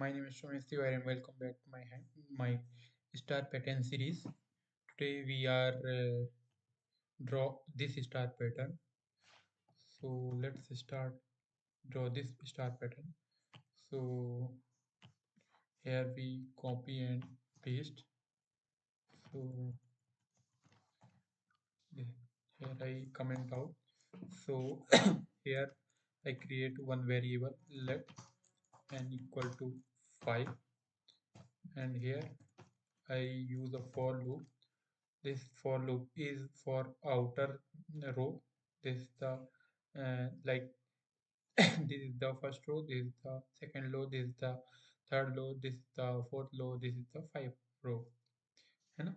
My name is Shomesthi and welcome back to my star pattern series. Today we are draw this star pattern. So let's start draw this star pattern. So here we copy and paste. So here I comment out. So here I create one variable let n equal to 5, and here I use a for loop. This for loop is for outer row. This is the like this is the first row, this is the second row, this is the third row, this is the fourth row, this is the fifth row. है ना?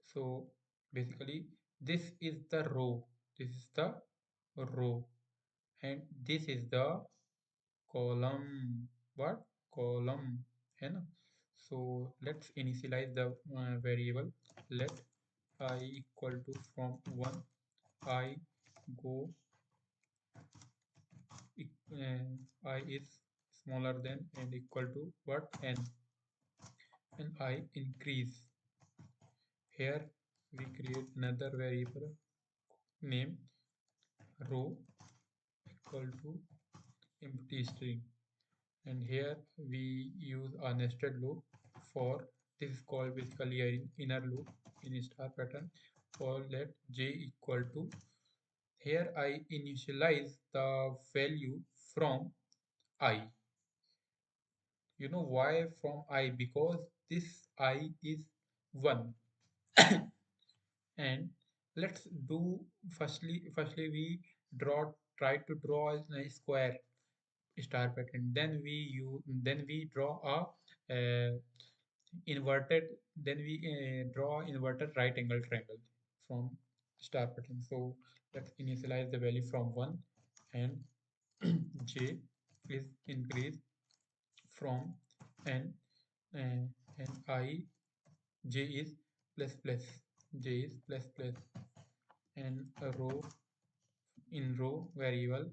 So basically this is the row, this is the row, and this is the column. What? Column. है ना? So let's initialize the variable let I equal to from 1 I go I is smaller than and equal to what n, and I increase. Here we create another variable name row equal to empty string, and here we use a nested loop for this is called basically an inner loop in star pattern for let j equal to. Here I initialize the value from I. You know why from I? Because this I is 1. And let's do firstly we try to draw a square star pattern. Then we draw a inverted then we draw inverted right angle triangle from star pattern. So let's initialize the value from 1, and j is increased from n, uh, and I j is plus plus j is plus plus, and a row in row variable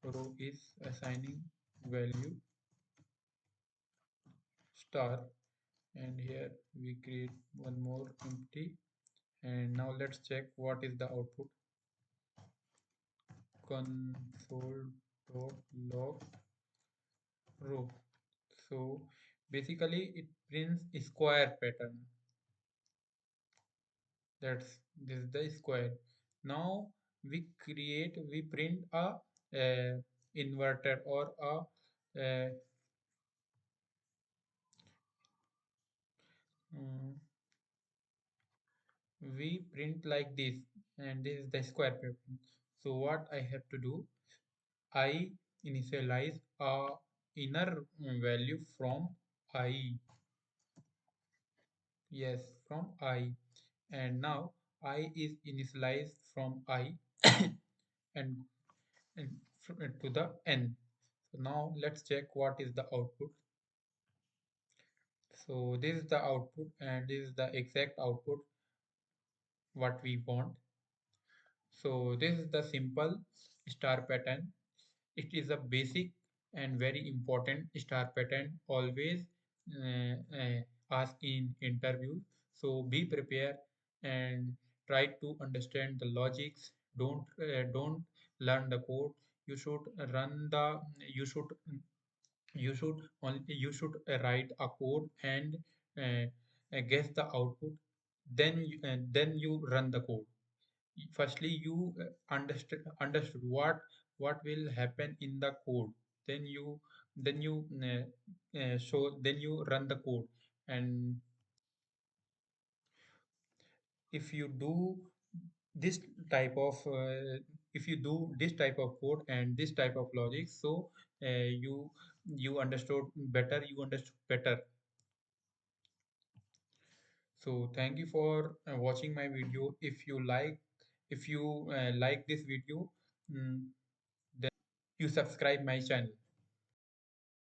row is assigning value star, and here we create one more empty. And now let's check what is the output. Console.log row. So basically it prints square pattern. That's this is the square. Now we print a inverted or a mm, we print like this, and this is the square pattern. So what I have to do, I initialize a inner value from I. Yes, from I, and now I is initialized from I and, to the n. So now let's check what is the output. So this is the output, and this is the exact output what we want. So this is the simple star pattern. It is a basic and very important star pattern always asked in interview. So be prepared and try to understand the logics. Don't learn the code. You should run the you should write a code and uh, guess the output. Then you run the code. Firstly you understood what will happen in the code. Then you then you uh, uh, so then you run the code. And if you do this type of if you do this type of code and this type of logic, so you understood better. So thank you for watching my video. If you like this video, then you subscribe my channel.